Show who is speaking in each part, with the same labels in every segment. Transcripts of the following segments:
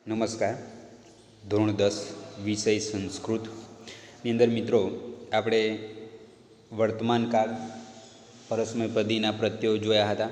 Speaker 1: નમસ્કાર. ધોરણ 10 વિષય સંસ્કૃતની અંદર મિત્રો આપણે વર્તમાનકાળ પરસ્મયપદીના પ્રત્યયો જોયા હતા.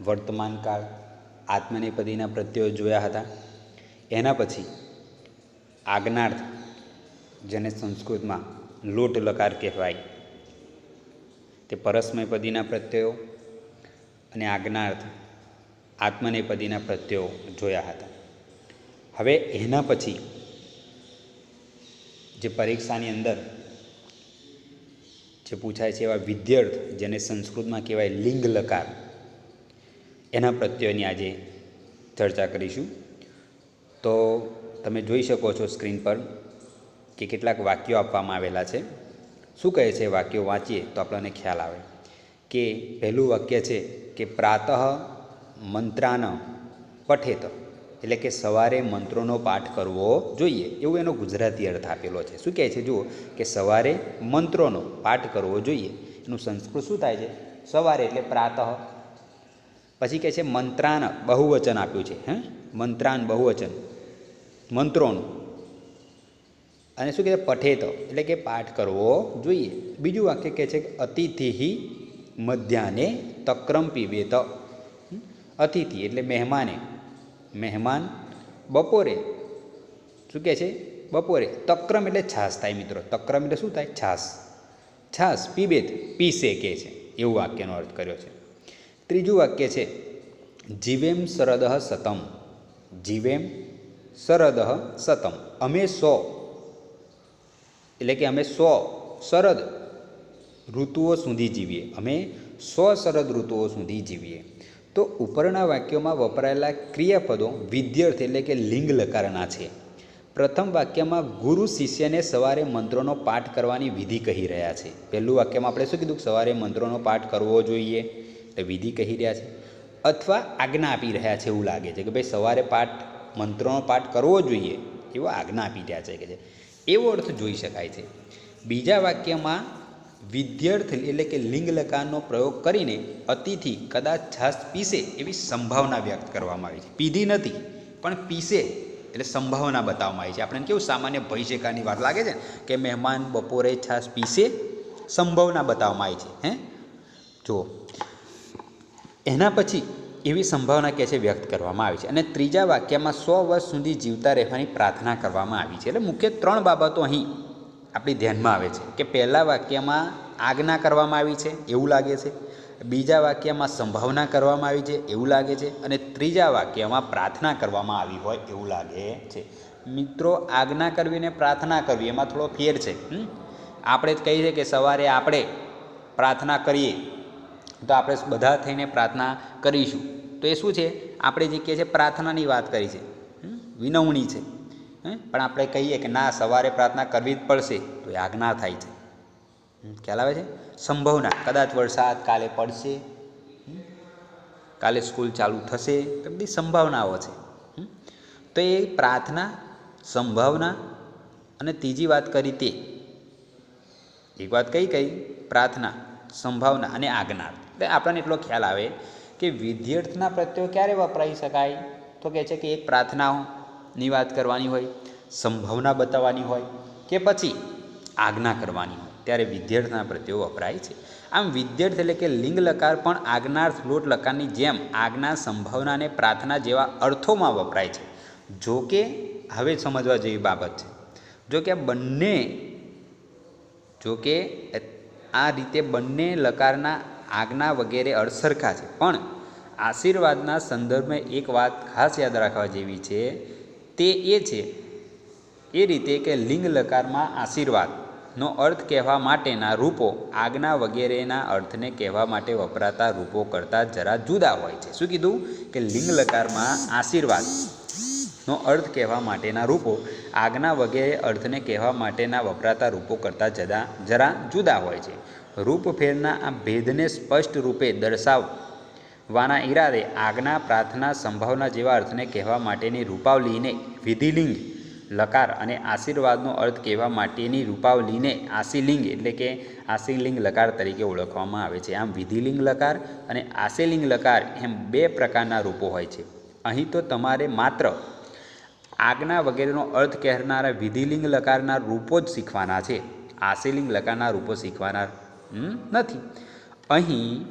Speaker 1: વર્તમાનકાળ આત્મનેપદીના પ્રત્યયો જોયા હતા. એના પછી આજ્ઞાર્થ, જેને સંસ્કૃતમાં લોટ લકાર કહેવાય, તે પરસ્મયપદીના પ્રત્યયો અને આજ્ઞાર્થ આત્મનેપદીના પ્રત્યયો જોયા હતા. હવે એના પછી જે પરીક્ષાની અંદર જે પૂછાય છે એવા વિદ્યાર્થ, જેને સંસ્કૃતમાં કહેવાય લિંગ લકાર, એના પ્રત્યયોની આજે ચર્ચા કરીશું. તો તમે જોઈ શકો છો સ્ક્રીન પર કે કેટલાક વાક્યો આપવામાં આવેલા છે. શું કહે છે વાક્યો વાંચીએ તો આપણને ખ્યાલ આવે કે પહેલું વાક્ય છે કે પ્રાતઃ મંત્રાન પઠેત, એટલે કે સવારે મંત્રોનો પાઠ કરવો જોઈએ, એવું એનો ગુજરાતી અર્થ આપેલો છે. શું કહે છે જુઓ, કે સવારે મંત્રોનો પાઠ કરવો જોઈએ. એનું સંસ્કૃત શું થાય છે? સવારે એટલે પ્રાતઃ. પછી કહે છે મંત્રાન, બહુવચન આપ્યું છે. મંત્રાન બહુવચન, મંત્રોનું. અને શું કહે છે? પઠેત, એટલે કે પાઠ કરવો જોઈએ. બીજું વાક્ય કહે છે અતિથિ મધ્યાહ્ને તક્રમ પીબેત. અતિથિ એટલે મહેમાને, મહેમાન બપોરે, શું કહે છે? બપોરે તક્રમ એટલે છાશ થાય મિત્રો. તક્રમ એટલે શું થાય? છાશ. છાશ પીબેત, પીસે કહે છે. એવું વાક્યનો અર્થ કર્યો છે. ત્રીજું વાક્ય છે જીવેમ શરદ સતમ. જીવેમ શરદ સતમ, અમે 100, એટલે કે અમે 100 શરદ ઋતુઓ સુધી જીવીએ. અમે 100 શરદ ઋતુઓ સુધી જીવીએ. તો ઉપરના વાક્યોમાં વપરાયેલા ક્રિયાપદો વિદ્યાર્થ એટલે કે લિંગ લકારના છે. પ્રથમ વાક્યમાં ગુરુ શિષ્યને સવારે મંત્રોનો પાઠ કરવાની વિધિ કહી રહ્યા છે. પહેલું વાક્યમાં આપણે શું કીધું? સવારે મંત્રોનો પાઠ કરવો જોઈએ, એટલે વિધિ કહી રહ્યા છે. અથવા આજ્ઞા આપી રહ્યા છે એવું લાગે છે કે ભાઈ સવારે મંત્રોનો પાઠ કરવો જોઈએ, એવો આજ્ઞા આપી રહ્યા છે કે એવો અર્થ જોઈ શકાય છે. બીજા વાક્યમાં વિદ્યાર્થ એટલે કે લિંગ લકારનો પ્રયોગ કરીને અતિથિ કદાચ છાશ પીસે એવી સંભાવના વ્યક્ત કરવામાં આવી છે. પીધી નથી પણ પીસે એટલે સંભાવના બતાવવામાં આવી છે. આપણે કેવું સામાન્ય ભવિષ્યકાળની વાત લાગે છે કે મહેમાન બપોરે છાશ પીસે, સંભાવના બતાવવામાં આવી છે. જુઓ, એના પછી એવી સંભાવના કે છે વ્યક્ત કરવામાં આવી છે. અને ત્રીજા વાક્યમાં 100 વર્ષ સુધી જીવતા રહેવાની પ્રાર્થના કરવામાં આવી છે. એટલે મુખ્ય 3 બાબતો અહીં આપણી ધ્યાનમાં આવે છે કે પહેલા વાક્યમાં આજ્ઞા કરવામાં આવી છે એવું લાગે છે, બીજા વાક્યમાં સંભાવના કરવામાં આવી છે એવું લાગે છે, અને ત્રીજા વાક્યમાં પ્રાર્થના કરવામાં આવી હોય એવું લાગે છે. મિત્રો, આજ્ઞા કરવી ને પ્રાર્થના કરવી એમાં થોડો ફેર છે. આપણે જ કહીએ કે સવારે આપણે પ્રાર્થના કરીએ તો આપણે બધા થઈને પ્રાર્થના કરીશું, તો એ શું છે? આપણે જે કહે છે પ્રાર્થનાની વાત કરી છે, વિનવણી છે. પણ આપણે કહીએ કે ના, સવારે પ્રાર્થના કરવી જ પડશે, તો એ આજ્ઞા થાય છે. ખ્યાલ આવે છે? સંભાવના, કદાચ વરસાદ કાલે પડશે, કાલે સ્કૂલ ચાલુ થશે, તો બધી સંભાવનાઓ છે. તો એ પ્રાર્થના, સંભાવના અને ત્રીજી વાત કરી તે એક વાત કઈ પ્રાર્થના, સંભાવના અને આજ્ઞા. એટલે આપણને એટલો ખ્યાલ આવે કે વિદ્યાર્થના પ્રત્યયો ક્યારે વપરાઈ શકાય? તો કહે છે કે એક પ્રાર્થનાની વાત કરવાની હોય, સંભાવના બતાવવાની હોય કે પછી આજ્ઞા કરવાની હોય, ત્યારે વિદ્યાર્થના પ્રત્યયો વપરાય છે. આમ વિદ્યાર્થ એટલે કે લિંગ લકાર પણ આજ્ઞાર્થ લોટ લકારની જેમ આજ્ઞા, સંભાવના અને પ્રાર્થના જેવા અર્થોમાં વપરાય છે. જો કે હવે સમજવા જેવી બાબત છે, જો કે આ રીતે બંને લકારના આજ્ઞા વગેરે અર્થ સરખા છે. પણ આશીર્વાદના સંદર્ભમાં એક વાત ખાસ યાદ રાખવા જેવી છે, તે એ છે એ રીતે કે લિંગ લકારમાં આશીર્વાદનો અર્થ કહેવા માટેના રૂપો આજ્ઞા વગેરેના અર્થને કહેવા માટે વપરાતા રૂપો કરતાં જરા જુદા હોય છે. શું કીધું? કે લિંગ લકારમાં આશીર્વાદનો અર્થ કહેવા માટેના રૂપો આજ્ઞા વગેરે અર્થને કહેવા માટેના વપરાતા રૂપો કરતાં જરા જુદા હોય છે. રૂપફેરના આ ભેદને સ્પષ્ટ રૂપે દર્શાવવાના ઈરાદે આજ્ઞા, પ્રાર્થના, સંભાવના જેવા અર્થને કહેવા માટેની રૂપાવલીને વિધિલિંગ લકાર અને આશીર્વાદનો અર્થ કહેવા માટેની રૂપાવલીને આશીલિંગ એટલે કે આશીલિંગ લકાર તરીકે ઓળખવામાં આવે છે. આમ વિધિલિંગ લકાર અને આશીલિંગ લકાર એમ 2 પ્રકારના રૂપો હોય છે. અહીં તો તમારે માત્ર આજ્ઞા વગેરેનો અર્થ કહેનારા વિધિલિંગ લકારના રૂપો જ શીખવાના છે, આશયલિંગ લકારના રૂપો શીખવાના નથી. અહીં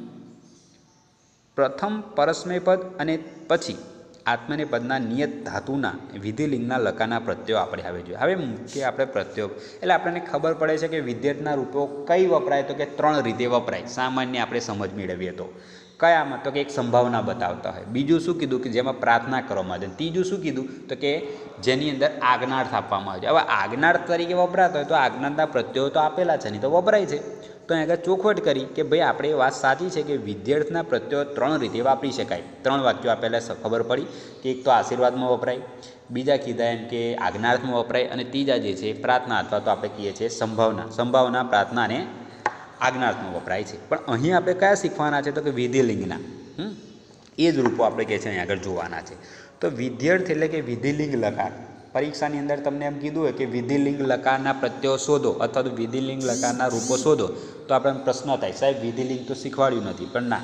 Speaker 1: પ્રથમ પરસ્મય પદ અને પછી આત્મને પદના નિયત ધાતુના વિધિલિંગના લકારના પ્રત્યયો આપણે હવે જોઈએ. હવે મુખ્ય આપણે પ્રત્યયો એટલે આપણને ખબર પડે છે કે વિધેયના રૂપો કઈ વપરાય, તો કે 3 રીતે વપરાય. સામાન્ય આપણે સમજ મેળવીએ તો કયામાં, તો કે એક સંભાવના બતાવતા હોય, બીજું શું કીધું કે જેમાં પ્રાર્થના કરવામાં આવે, ત્રીજું શું કીધું તો કે જેની અંદર આજ્ઞાર્થ આપવામાં આવે છે. હવે આજ્ઞાર્થ તરીકે વપરાતો હોય તો આજ્ઞાના પ્રત્યયો તો આપેલા છે, નહીં તો વપરાય છે. તો અહીં આગળ ચોખવટ કરી કે ભાઈ આપણે એ વાત સાચી છે કે વિધ્યાર્થના પ્રત્યયો 3 રીતે વાપરી શકાય. 3 વાક્યો આપેલા ખબર પડી કે એક તો આશીર્વાદમાં વપરાય, બીજા કીધા એમ કે આજ્ઞાર્થમાં વપરાય, અને ત્રીજા જે છે પ્રાર્થના અથવા તો આપણે કહીએ છીએ સંભાવના પ્રાર્થના અને આજ્ઞાર્થમાં વપરાય છે. પણ અહીં આપણે કયા શીખવાના છે, તો કે વિધિલિંગના એ જ રૂપો આપણે કહે છે અહીં આગળ જોવાના છે. તો વિધ્યર્થ એટલે કે વિધિલિંગ લકાર. પરીક્ષાની અંદર તમને એમ કીધું હોય કે વિધિલિંગ લકારના પ્રત્યયો શોધો અથવા તો વિધિલિંગ લકારના રૂપો શોધો, તો આપણે પ્રશ્ન થાય સાહેબ વિધિલિંગ તો શીખવાડ્યું નથી. પણ ના,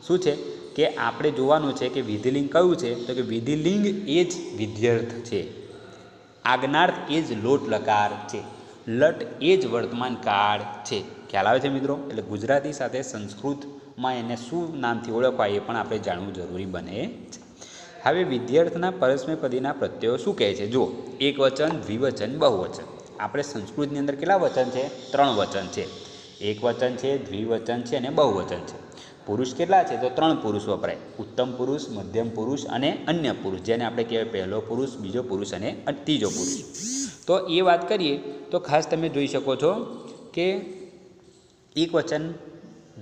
Speaker 1: શું છે કે આપણે જોવાનું છે કે વિધિલિંગ કયું છે, તો કે વિધિલિંગ એ જ વિધ્યર્થ છે, આજ્ઞાર્થ એ જ લોટ લકાર છે, લટ એ જ વર્તમાન કાળ છે. ખ્યાલ આવે છે મિત્રો? એટલે ગુજરાતી સાથે સંસ્કૃતમાં એને શું નામથી ઓળખવા એ પણ આપણે જાણવું જરૂરી બને છે. હવે વિધ્યર્થના પરસ્મયપદીના પ્રત્યયો શું કહે છે? જો એક વચન, દ્વિવચન, બહુવચન. આપણે સંસ્કૃતની અંદર કેટલા વચન છે? 3 વચન છે. એક વચન છે, દ્વિવચન છે અને બહુવચન છે. પુરુષ કેટલા છે? તો 3 પુરુષ વપરાય, ઉત્તમ પુરુષ, મધ્યમ પુરુષ અને અન્ય પુરુષ, જેને આપણે કહેવાય પહેલો પુરુષ, બીજો પુરુષ અને ત્રીજો પુરુષ. તો એ વાત કરીએ તો ખાસ તમે જોઈ શકો છો કે એક વચન,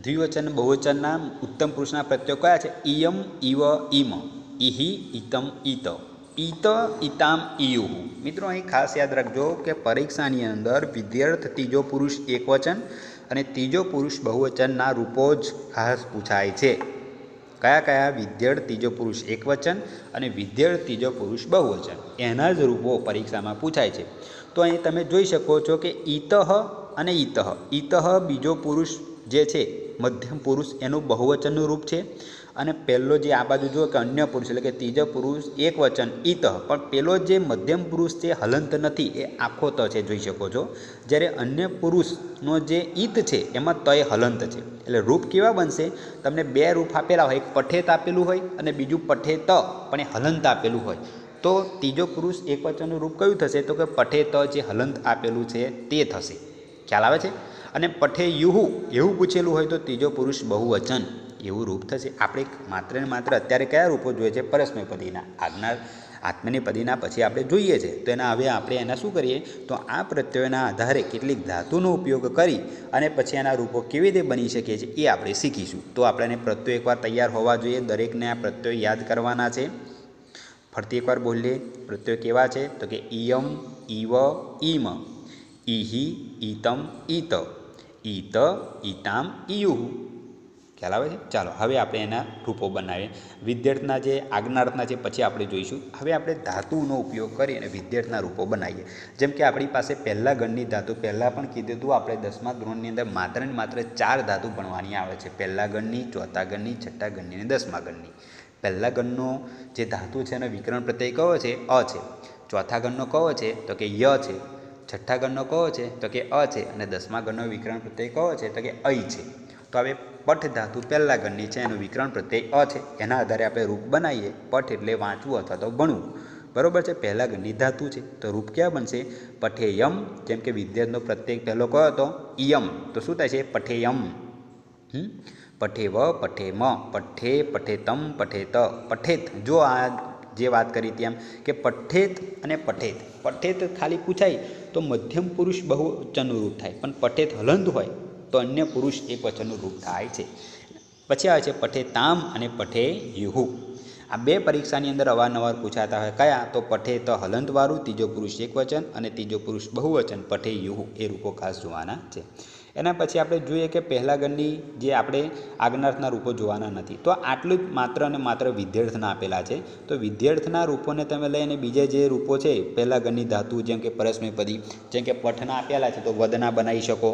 Speaker 1: દ્વિવચન, બહુવચનના ઉત્તમ પુરુષના પ્રત્યયો કયા છે? ઇયમ, ઇવ, ઇમ, ઇહિ, ઇતમ, ઇત, ઇત, ઇતામ, ઇયુહ. મિત્રો અહીં ખાસ યાદ રાખજો કે પરીક્ષાની અંદર વિધ્યર્થ ત્રીજો પુરુષ એક વચન અને ત્રીજો પુરુષ બહુવચનના રૂપો જ ખાસ પૂછાય છે. કયા કયા? વિધ્યર્થ ત્રીજો પુરુષ એક વચન અને વિધ્યર્થ ત્રીજો પુરુષ બહુવચન, એના જ રૂપો પરીક્ષામાં પૂછાય છે. તો અહીં તમે જોઈ શકો છો કે ઇતઃ અને ઇતઃ. ઇતઃ બીજો પુરુષ જે છે મધ્યમ પુરુષ, એનું બહુવચનનું રૂપ છે. અને પહેલો જે આ બાજુ જુઓ કે અન્ય પુરુષ એટલે કે ત્રીજો પુરુષ એક વચન ઇતઃ, પણ પેલો જે મધ્યમ પુરુષ છે હલંત નથી, એ આખો ત છે, જોઈ શકો છો. જ્યારે અન્ય પુરુષનો જે ઈત છે એમાં તય હલંત છે. એટલે રૂપ કેવા બનશે? તમને 2 રૂપ આપેલા હોય, એક પઠેત આપેલું હોય અને બીજું પઠેત પણ એ હલંત આપેલું હોય. તો ત્રીજો પુરુષ એક વચનનું રૂપ કયું થશે? તો કે પઠેત જે હલંત આપેલું છે તે થશે. ખ્યાલ આવે છે? અને પઠે યુહુ એવું પૂછેલું હોય તો ત્રીજો પુરુષ બહુવચન એવું રૂપ થશે. આપણે માત્ર ને માત્ર અત્યારે કયા રૂપો જોઈએ છે? પરસ્મયપદીના, આત્મની પદીના પછી આપણે જોઈએ છે. તો હવે આપણે એના શું કરીએ? તો આ પ્રત્યયોના આધારે કેટલીક ધાતુનો ઉપયોગ કરી અને પછી એના રૂપો કેવી રીતે બની શકે છે એ આપણે શીખીશું. તો આપણે પ્રત્યયો એકવાર તૈયાર હોવા જોઈએ. દરેકને આ પ્રત્યયો યાદ કરવાના છે. ફરતી એકવાર બોલીએ. પ્રત્યયો કેવા છે? તો કે ઇયમ, ઇવ, ઇમ, ઇહિ, ઇતમ, ઇત, ઇત, ઇતામ, ઇયુહ. ખ્યાલ આવે છે? ચાલો હવે આપણે એના રૂપો બનાવીએ. વિધ્યર્થના જે આજ્ઞાર્થના છે પછી આપણે જોઈશું. હવે આપણે ધાતુનો ઉપયોગ કરી અને વિધ્યર્થના રૂપો બનાવીએ. જેમ કે આપણી પાસે પહેલા ગણની ધાતુ, પહેલાં પણ કીધું હતું આપણે 10મા ધોરણની અંદર માત્ર ને માત્ર 4 ધાતુ ભણવાની આવે છે. પહેલા ગણની, ચોથા ગણની, છઠ્ઠા ગણની અને 10મા ગણની. પહેલા ગણનો જે ધાતુ છે એનો વિકરણ પ્રત્યય કયો છે? અ છે. ચોથા ગણનો કયો છે? તો કે ય છે. છઠ્ઠા ગણનો કયો છે? તો કે અ છે. અને 10મા ગણનો વિકરણ પ્રત્યય કયો છે? તો કે ઐ છે. તો હવે પઠ ધાતુ પહેલા ગણની છે, એનું વિકરણ પ્રત્યય અ છે. એના આધારે આપણે રૂપ બનાવીએ. પઠ એટલે વાંચવું અથવા તો ભણવું, બરાબર છે? પહેલા ગણની ધાતુ છે તો રૂપ ક્યાં બનશે? પઠેયમ. જેમ કે વિધ્યર્થનો પ્રત્યય પહેલો કયો હતો? ઇયમ. તો શું થાય છે? પઠેયમ. પઠેવ, પઠેમ, પઠ્ઠે, પઠેતમ, પઠેત, પઠેત. જો આ જે વાત કરી તેમ કે પઠ્ઠેત અને પઠેત. પઠેત ખાલી પૂછાય તો મધ્યમ પુરુષ બહુવચનનું રૂપ થાય, પણ પઠેત હલંત હોય તો અન્ય પુરુષ એક વચનનું રૂપ થાય છે. પછી આવે છે પઠેતામ અને પઠેયુહુ. આ 2 પરીક્ષાની અંદર અવારનવાર પૂછાતા હોય. કયા? તો પઠેત હલંતવાળું ત્રીજો પુરુષ એક વચન અને ત્રીજો પુરુષ બહુવચન પઠેયુહુ. એ રૂપો ખાસ જોવાના છે. એના પછી આપણે જોઈએ કે પહેલા ગણની જે આપણે આજ્ઞાર્થના રૂપો જોવાના નથી. તો આટલું જ માત્ર અને માત્ર વિધ્યર્થના આપેલા છે. તો વિધ્યર્થના રૂપોને તમે લઈને બીજા જે રૂપો છે પહેલા ગણની ધાતુ, જેમ કે પરસ્મયપદી, જેમ કે પઠના આપેલા છે તો વદના બનાવી શકો.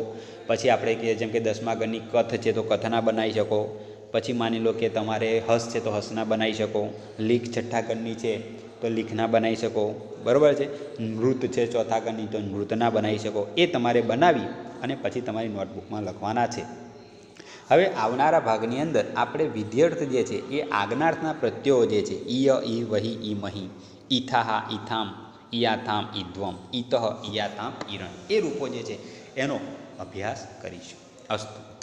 Speaker 1: પછી આપણે કે જેમ કે 10મા ગણની કથ છે તો કથના બનાવી શકો. પછી માની લો કે તમારે હસ છે તો હસના બનાવી શકો. લીક છઠ્ઠા ગણની છે તો લીખના બનાવી શકો, બરાબર છે. નૃત છે ચોથા ગણની, તો નૃતના બનાવી શકો. એ તમારે બનાવી અને પછી તમારી નોટબુકમાં લખવાના છે. હવે આવનારા ભાગની અંદર આપણે વિધ્યર્થ જે છે એ આજ્ઞાર્થના પ્રત્યયો જે છે ઈય, ઈ, વહી, ઈ, મહી, ઈથાહા, ઈથામ, ઈયાથામ, ઈધ્વમ, ઈતઃ, ઈયાતામ, ઈરણ, એ રૂપો જે છે એનો અભ્યાસ કરીશું. અસ્તુ.